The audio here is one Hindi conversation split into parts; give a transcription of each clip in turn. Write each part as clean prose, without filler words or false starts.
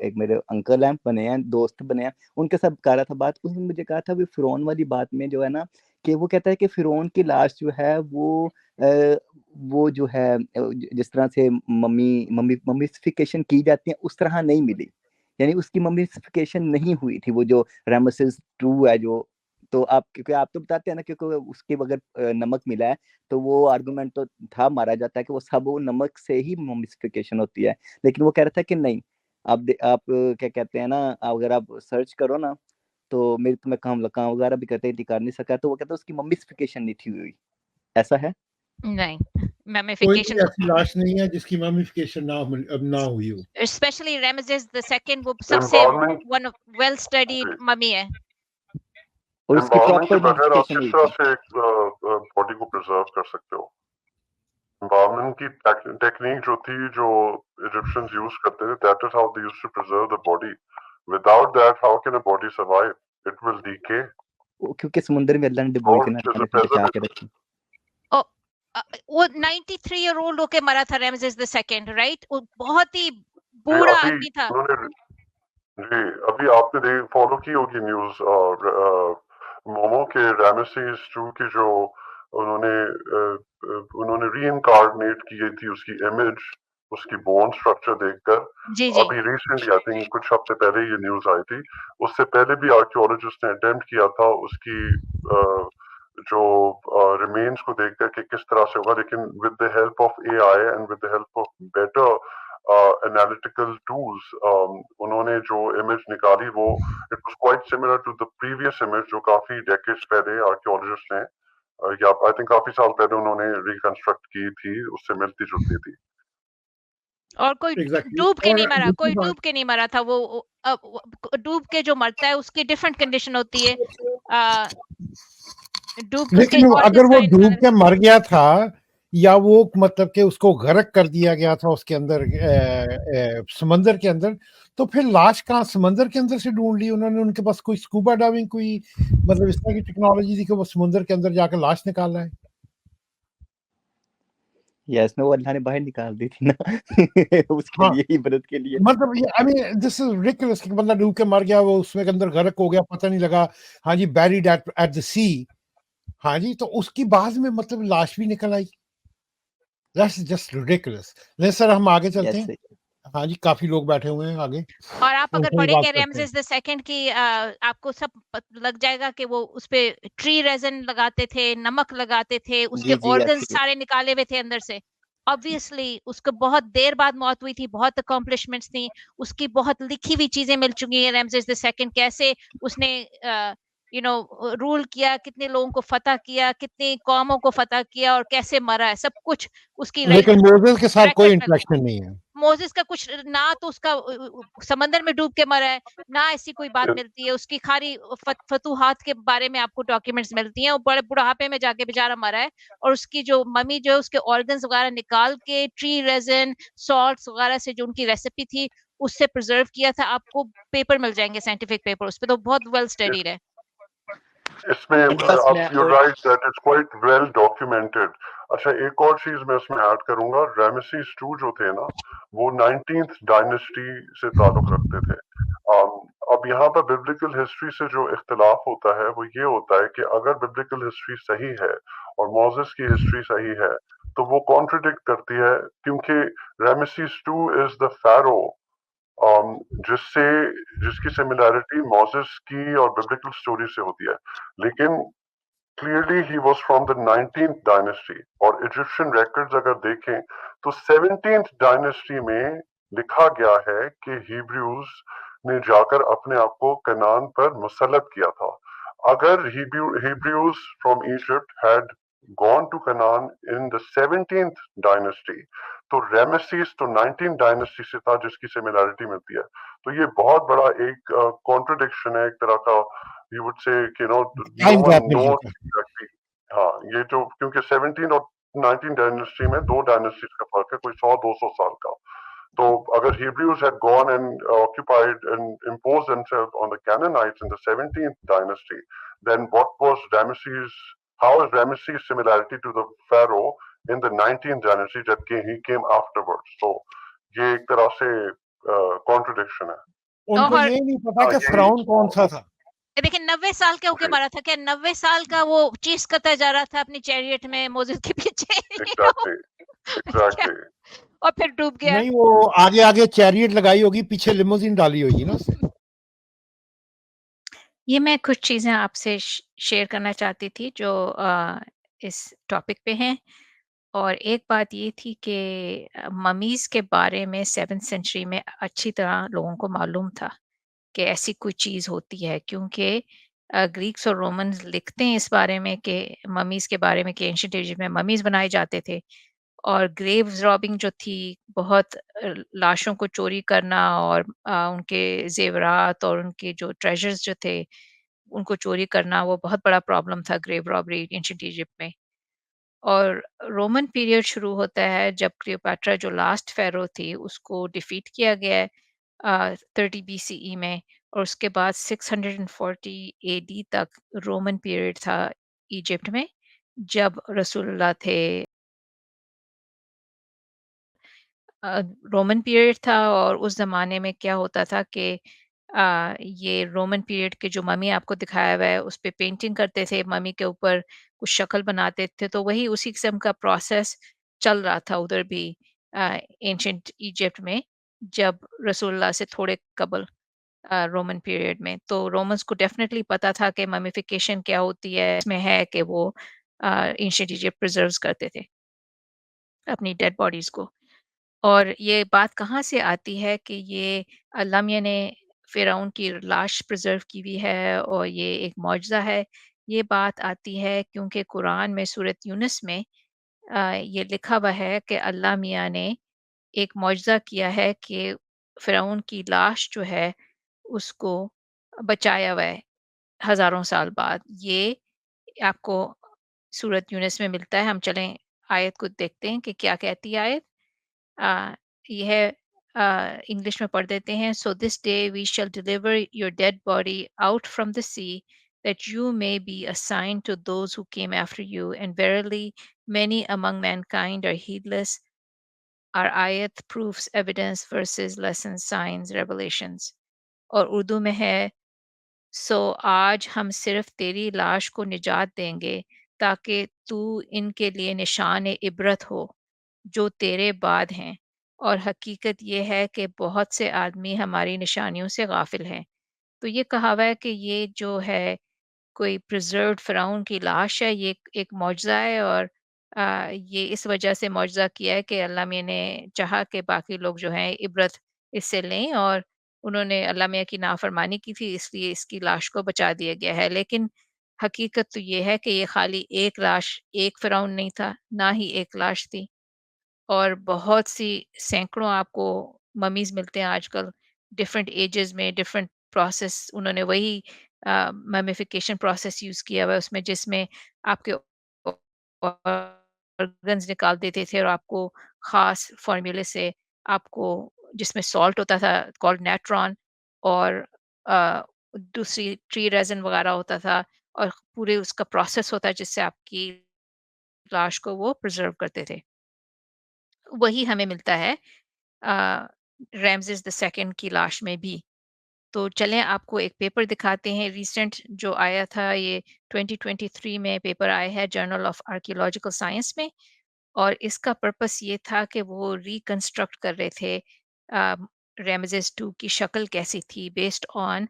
एक मेरे अंकल हैं, बने हैं, दोस्त बने हैं, उनके साथ कर रहा था बात। उसने मुझे कहा था, फिरौन वाली बात में जो है ना, कि वो कहता है कि फिरौन की लाश जो है वो जो है जिस तरह से मम्मीफिकेशन की जाती है उस तरह नहीं मिली, यानी उसकी मम्मीफिकेशन नहीं हुई थी, वो जो रामेसेस 2 है जो। तो आप, क्योंकि आप तो बताते हैं ना, क्योंकि उसके बगैर नमक मिला है, तो वो आर्गुमेंट तो था, मारा जाता है कि वो नमक से ही मम्मीफिकेशन होती है। लेकिन वो कह रहा था कि नहीं, आप क्या कहते हैं ना, अगर आप सर्च करो ना, तो मेरे तो मैं काम वगैरह भी करते ही कर नहीं सका, तो वो कहता है उसकी मम्मीफिकेशन नहीं थी हुई। ऐसा है? नहीं, कोई मैमिफिकेशन भी ऐसी लाश नहीं है जिसकी ममिफिकेशन ना हुई हो। स्पेशली रामेसेस द सेकंड वो सबसे एम्बालमिंग वन वेल स्टडीड मम्मी है। और उसकी एम्बालमिंग के प्रॉपर बगैर आप मम्मीफिकेशन किस हुई तरह थी। से एक बॉडी को प्रिजर्व कर सकते हो? एम्बालमिंग की टेक्निक जो थी, जो इजिप्शियंस यूज करते थे, that is how they used to preserve the body. Without that how can a body survive? It will decay. क्योंकि समुद्र में अल्लाह ने डुबो के ना और बचा के रखी। वो 93 ईयर ओल्ड होके मरा था रामेसेस द सेकंड, राइट? वो बहुत ही जी बूढ़ा अभी आदमी था। उन्होंने जी अभी आपने फॉलो की होगी न्यूज मोमो के रामेसेस 2 की, जो उन्होंने रीइंकार्नेट की थी उसकी इमेज, उसकी बोन स्ट्रक्चर देखकर। जी जी अभी रिसेंटली आई थिंक कुछ हफ्ते पहले ये न्यूज आई थी। उससे पहले भी आर्कियोलॉजिस्ट ने अटेम्प्ट किया था उसकी जो रिमेन्स को देखकर कि किस तरह से होगा, लेकिन with the help of AI and with the help of better analytical tools उन्होंने जो इमेज निकाली, वो it was quite similar to the previous image जो काफी डेकेड्स पहले आर्कियोलॉजिस्ट ने या आई थिंक काफी साल पहले उन्होंने रिकंस्ट्रक्ट की थी, उससे मिलती जुलती थी। और कोई Exactly. डूब के नहीं और मरा, दूसरी कोई बात, डूब के नहीं मरा था। वो डूब के जो मरता है उसकी डिफरेंट कंडीशन होती है। डूब उसके लेकिन अगर ऑर्गन्स वो सारे डूब निकाले। के मर गया था, या वो मतलब कि उसको गर्क कर दिया गया था उसके अंदर समंदर के अंदर, तो फिर लाश कहाँ समंदर के अंदर से ढूंढ ली उन्होंने? उनके पास कोई स्कूबा डाइविंग, कोई मतलब इस तरह की टेक्नोलॉजी थी कि वो समंदर के अंदर जाकर लाश निकाल रहा है? यस, वो अल्लाह ने बाहर निकाल दी थी ना उसके हाँ, लिए, इबादत के लिए। मतलब ये I mean this is ridiculous कि बंदा डूब के मर गया, वो उसमें के अंदर गर्क हो गया, पता नहीं लगा। हाँ जी, बैरिड एट द सी। हाँ जी, तो उसकी बाद में मतलब लाश भी निकल आई। That's just ridiculous. ले सर, हम आगे चलते यस। हैं। हाँ जी, काफी लोग बैठे हुए हैं आगे, और आप अगर उनसे भी बात पढ़ेंगे करते हैं। रामेसेस द सेकंड की, आपको सब लग जाएगा कि वो उसपे ट्री रेजन लगाते थे, नमक लगाते थे, उसके जी जी, ऑर्गन्स यस। सारे निकाले हुए थे अंदर से। ऑब्वियसली उसको बहुत देर बाद मौत हुई थी, बहुत अकॉम्प्लिशमेंट्स थी, उसकी बहुत लिखी हुई चीजें मिल चुकी हैं। रामेसेस द सेकंड कैसे उसने रूल किया, कितने लोगों को फतह किया, कितनी कौमों को फतह किया, और कैसे मरा है, सब कुछ उसकी लेकिन मोसेस के साथ कोई रेकॉर्ड में। इंटरेक्शन नहीं है। मोसेस का कुछ ना, तो उसका समंदर में डूब के मरा है ना, ऐसी कोई बात मिलती है। उसकी खाली फतूहात के बारे में आपको डॉक्यूमेंट्स मिलती हैं। वो बड़े बुढ़ापे में जाके बेचारा मरा है, और उसकी जो मम्मी जो है उसके ऑर्गन्स वगैरह निकाल के ट्री रेजन सॉल्ट्स वगैरह से जो उनकी रेसिपी थी उससे प्रिजर्व किया था। आपको पेपर मिल जाएंगे, साइंटिफिक पेपर, उस पे तो बहुत वेल स्टडीड है। इसमें आप you right that it's quite well documented. अच्छा, एक और चीज मैं इसमें ऐड करूंगा। रामेसेस 2 जो थे ना, वो 19th डायनेस्टी से ताल्लुक रखते थे। अब यहाँ पर बिब्लिकल हिस्ट्री से जो इख्तिलाफ होता है वो ये होता है कि अगर बिब्लिकल हिस्ट्री सही है और मोसेस की हिस्ट्री सही है, तो वो कॉन्ट्रडिक्ट करती है, क्योंकि रामेसेस 2 इज द pharaoh जिसकी सिमिलैरिटी मोसेस की और बिब्लिकल स्टोरी से होती है। लेकिन clearly he was from the 19th dynasty, और इजिप्शियन रिकॉर्ड्स अगर देखें तो 17th डायनेस्टी में लिखा गया है कि हिब्रूज ने जाकर अपने आप को कनान पर मुसल्लत किया था। अगर Hebrews from Egypt had gone to Canaan in the 17th dynasty, तो रामेसेस तो 19th डायनेस्टी से था, जिसकी सिमिलैरिटी मिलती है। तो ये बहुत बड़ा एक कॉन्ट्रडिक्शन है, एक तरह का यू वुड से कि नो टाइम वन गैप मिल नोस जाता है। एग्जैक्टली। हाँ, ये जो क्योंकि 17 और 19 डायनेस्टी में 2 डायनेस्टीज का फर्क है, कोई 100-200 साल का। तो अगर Hebrews had gone and occupied and imposed themselves on the Canaanites in the 17th dynasty, then what was Ramesses? How is Ramesses' similarity to the Pharaoh in the 19th dynasty that he came afterwards? So ये एक तरह से कॉन्ट्रडिक्शन है। उनको और ये नहीं पता हाँ, कि यही फिरौन कौन सा था। देखिए 90 साल का होके जी, मरा था क्या? 90 साल का वो चीस करता जा रहा था अपनी चैरियट में मोसेस के पीछे एग्ज़ैक्टली, क्या? एग्ज़ैक्टली। और फिर डूब गया। नहीं, वो आगे-आगे चैरियट लगाई होगी, पीछे लिमोजिन डाली होगी ना उसने। ये मैं कुछ चीज़ें आपसे शेयर करना चाहती थी जो इस टॉपिक पे हैं। और एक बात ये थी कि ममीज़ के बारे में 7th सेंचुरी में अच्छी तरह लोगों को मालूम था कि ऐसी कोई चीज़ होती है, क्योंकि ग्रीक्स और रोमन्स लिखते हैं इस बारे में कि ममीज़ के बारे में कि एंशिएंट इजिप्ट में ममीज़ बनाए जाते थे। और ग्रेव्स रॉबिंग जो थी, बहुत लाशों को चोरी करना और उनके ज़ेवरात और उनके जो ट्रेजर्स जो थे, उनको चोरी करना, वो बहुत बड़ा प्रॉब्लम था ग्रेव रॉबरी एंशिएंट इजिप्ट में। और रोमन पीरियड शुरू होता है जब क्लियोपैट्रा जो लास्ट फ़ेरो थी, उसको डिफीट किया गया है 30 बीसीई में। और उसके बाद 640 एडी तक रोमन पीरियड था इजिप्ट में, जब रसूलुल्लाह थे। अ, रोमन पीरियड था और उस ज़माने में क्या होता था कि ये रोमन पीरियड के जो मम्मी आपको दिखाया हुआ है, उस पे पेंटिंग करते थे, मम्मी के ऊपर कुछ शक्ल बनाते थे, तो वही उसी किस्म का प्रोसेस चल रहा था उधर भी एंशिएंट इजिप्ट में, जब रसूलुल्लाह से थोड़े कबल रोमन पीरियड में। तो रोमन्स को डेफ़िनेटली पता था कि ममिफिकेशन क्या होती है, इसमें है कि वो एंशिएंट इजिप्ट प्रिज़र्व्स करते थे अपनी डेड बॉडीज़ को। और ये बात कहाँ से आती है कि ये अल्लाह मियाँ ने फ़िरौन की लाश प्रिज़र्व की हुई है और ये एक मौजज़ा है। ये बात आती है क्योंकि कुरान में सूरत यूनुस में ये लिखा हुआ है कि अल्लाह मियाँ ने एक मौजज़ा किया है कि फ़िरौन की लाश जो है, उसको बचाया हुआ है हज़ारों साल बाद। ये आपको सूरत यूनुस में मिलता है। हम चलें आयत को देखते हैं कि क्या कहती है आयत। अ, यह इंग्लिश में पढ़ देते हैं। So this day we shall deliver your dead body out from the sea that you may be a sign to those who came after you, and verily many among mankind are heedless. Our ayat proofs evidence verses lessons signs revelations. और उर्दू में है, सो आज हम सिर्फ तेरी लाश को निजात देंगे ताकि तू इनके लिए निशान इबरत हो जो तेरे बाद हैं। और हकीकत ये है कि बहुत से आदमी हमारी निशानियों से गाफिल हैं। तो ये कहा हुआ है कि ये जो है कोई प्रिजर्व्ड फ़िरौन की लाश है, ये एक मौजज़ा है। और ये इस वजह से मौजज़ा किया है कि अल्लाह मियाँ ने चाहा कि बाकी लोग जो हैं इबरत इससे लें, और उन्होंने अल्लाह मियाँ की नाफ़रमानी की थी, इसलिए इसकी लाश को बचा दिया गया है। लेकिन हकीकत तो ये है कि ये खाली एक लाश, एक फ़िरौन नहीं था, ना ही एक लाश थी। और बहुत सी सैकड़ों आपको ममीज़ मिलते हैं आजकल, डिफरेंट एजेस में, डिफरेंट प्रोसेस। उन्होंने वही ममिफिकेशन प्रोसेस यूज़ किया हुआ है उसमें, जिसमें आपके ऑर्गन्स निकाल देते थे और आपको ख़ास फ़ॉर्मूले से आपको, जिसमें सॉल्ट होता था कॉल्ड नेट्रॉन, और अ, दूसरी ट्री रेज़िन वग़ैरह होता था, और पूरे उसका प्रोसेस होता है जिससे आपकी लाश को वो प्रिज़र्व करते थे। वही हमें मिलता है रैमज़ेस द सेकंड की लाश में भी। तो चलें आपको एक पेपर दिखाते हैं रिसेंट जो आया था, ये 2023 में पेपर आया है जर्नल ऑफ आर्कियोलॉजिकल साइंस में। और इसका पर्पस ये था कि वो रिकंस्ट्रक्ट कर रहे थे रैमज़ेस 2 की शक्ल कैसी थी बेस्ड ऑन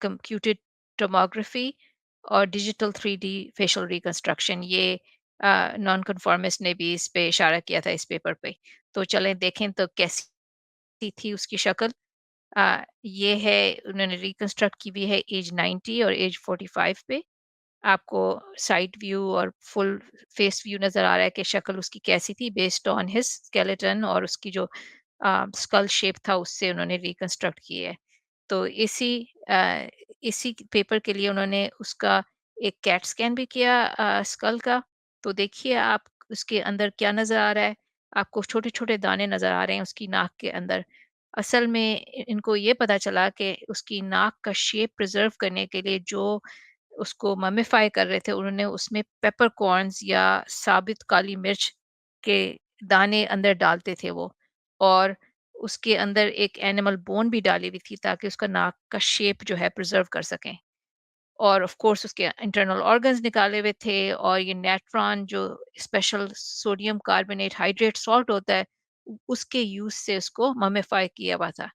कंप्यूटेड टोमोग्राफी और डिजिटल 3D फेशियल रिकंस्ट्रक्शन। ये नॉन कन्फॉर्मिस्ट ने भी इस पे इशारा किया था इस पेपर पे। तो चलें देखें तो कैसी थी उसकी शक्ल। ये है, उन्होंने रिकंस्ट्रक्ट की हुई है एज 90 और एज 45 पे। आपको साइड व्यू और फुल फेस व्यू नज़र आ रहा है कि शक्ल उसकी कैसी थी बेस्ड ऑन हिज स्केलेटन, और उसकी जो स्कल शेप था उससे उन्होंने रिकंस्ट्रक्ट की है। तो इसी पेपर के लिए उन्होंने उसका एक कैट स्कैन भी किया स्कल का। तो देखिए आप उसके अंदर क्या नज़र आ रहा है। आपको छोटे-छोटे दाने नज़र आ रहे हैं उसकी नाक के अंदर। असल में इनको ये पता चला कि उसकी नाक का शेप प्रिज़र्व करने के लिए जो उसको ममिफाई कर रहे थे, उन्होंने उसमें पेपरकॉर्न्स या साबित काली मिर्च के दाने अंदर डालते थे वो। और उसके अंदर एक एनिमल बोन भी डाली हुई थी ताकि उसका नाक का शेप जो है प्रिजर्व कर सकें। और ऑफ कोर्स उसके इंटरनल ऑर्गन्स निकाले हुए थे, और ये नेट्रॉन जो special sodium carbonate hydrate salt होता है, उसके यूज से उसको ममिफाई किया हुआ था।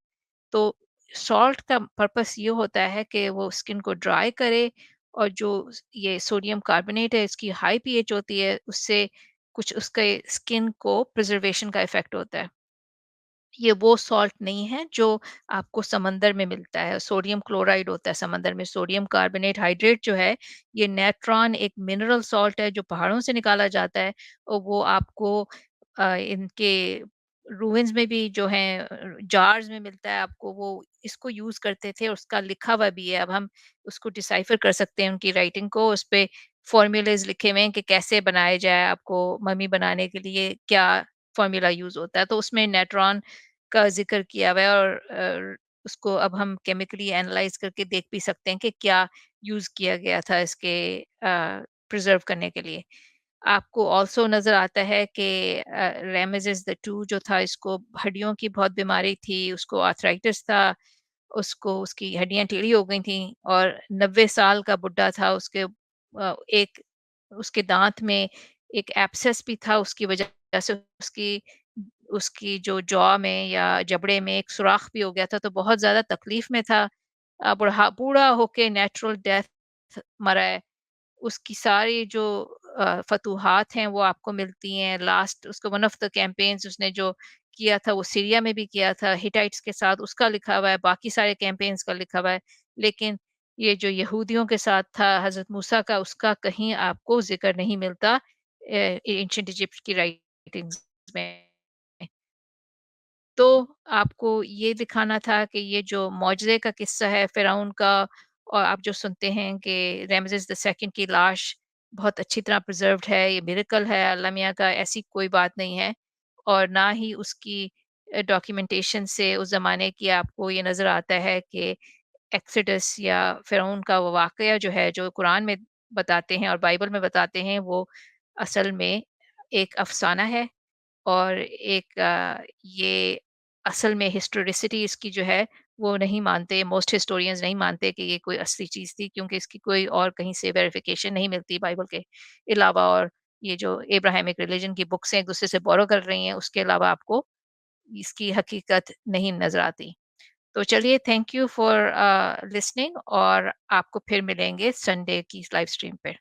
तो सॉल्ट का पर्पस ये होता है कि वो स्किन को ड्राई करे, और जो ये सोडियम कार्बोनेट है इसकी हाई पीएच होती है, उससे कुछ उसके स्किन को प्रिजर्वेशन का इफेक्ट होता है। ये वो सॉल्ट नहीं है जो आपको समंदर में मिलता है, सोडियम क्लोराइड होता है समंदर में। सोडियम कार्बोनेट हाइड्रेट जो है, ये नेट्रॉन एक मिनरल सॉल्ट है जो पहाड़ों से निकाला जाता है, और वो आपको इनके रूइंस में भी जो है जार्स में मिलता है आपको। वो इसको यूज करते थे और उसका लिखा हुआ भी है। अब हम उसको डिसाइफर कर सकते हैं उनकी राइटिंग को। उस पे फॉर्मूलेज लिखे हुए हैं कि कैसे बनाया जाए, आपको मम्मी बनाने के लिए क्या फॉर्मूला यूज होता है। तो उसमें नेट्रॉन का ज़िक्र किया हुआ है, और उसको अब हम केमिकली एनालाइज़ करके देख भी सकते हैं कि क्या यूज़ किया गया था इसके प्रिज़र्व करने के लिए। आपको ऑल्सो नज़र आता है कि रामेसेस द 2 जो था, इसको हड्डियों की बहुत बीमारी थी, उसको आर्थराइटिस था, उसको उसकी हड्डियाँ टेढ़ी हो गई थीं, और 90 साल का बुड्ढा था। उसके एक उसके दाँत में एक एब्सेस भी था, उसकी वजह से उसकी उसकी जो जॉ में या जबड़े में एक सुराख भी हो गया था, तो बहुत ज़्यादा तकलीफ में था। बूढ़ा होके नेचुरल डेथ मरा है। उसकी सारी जो फ़तूहात हैं वो आपको मिलती हैं। लास्ट उसको वन ऑफ द कैम्पेन्स उसने जो किया था वो सीरिया में भी किया था हिटाइट्स के साथ, उसका लिखा हुआ है, बाकी सारे कैम्पेन्स का लिखा हुआ है। लेकिन ये जो यहूदियों के साथ था हज़रत मूसा का, उसका कहीं आपको ज़िक्र नहीं मिलता एंशिएंट इजिप्ट की राइटिंग्स में। तो आपको ये दिखाना था कि ये जो मौजज़े का किस्सा है फ़िरौन का, और आप जो सुनते हैं कि रामेसेस द सेकंड की लाश बहुत अच्छी तरह प्रिज़र्व्ड है, ये मिरेकल है अल्लाह मियाँ का, ऐसी कोई बात नहीं है। और ना ही उसकी डॉक्यूमेंटेशन से उस ज़माने की आपको ये नज़र आता है कि एक्सोडस या फ़िरौन का वो वाक़या जो है, जो कुरान में बताते हैं और बाइबल में बताते हैं, वो असल में एक अफ़साना है। और एक ये असल में हिस्टोरिसिटी इसकी जो है वो नहीं मानते, मोस्ट हिस्टोरियंस नहीं मानते कि ये कोई असली चीज़ थी, क्योंकि इसकी कोई और कहीं से वेरिफिकेशन नहीं मिलती बाइबल के अलावा। और ये जो एब्राहमिक रिलीजन की बुक्स हैं एक दूसरे से बोरो कर रही हैं, उसके अलावा आपको इसकी हकीकत नहीं नजर आती। तो चलिए, थैंक यू फॉर लिसनिंग, और आपको फिर मिलेंगे संडे की लाइव स्ट्रीम पे।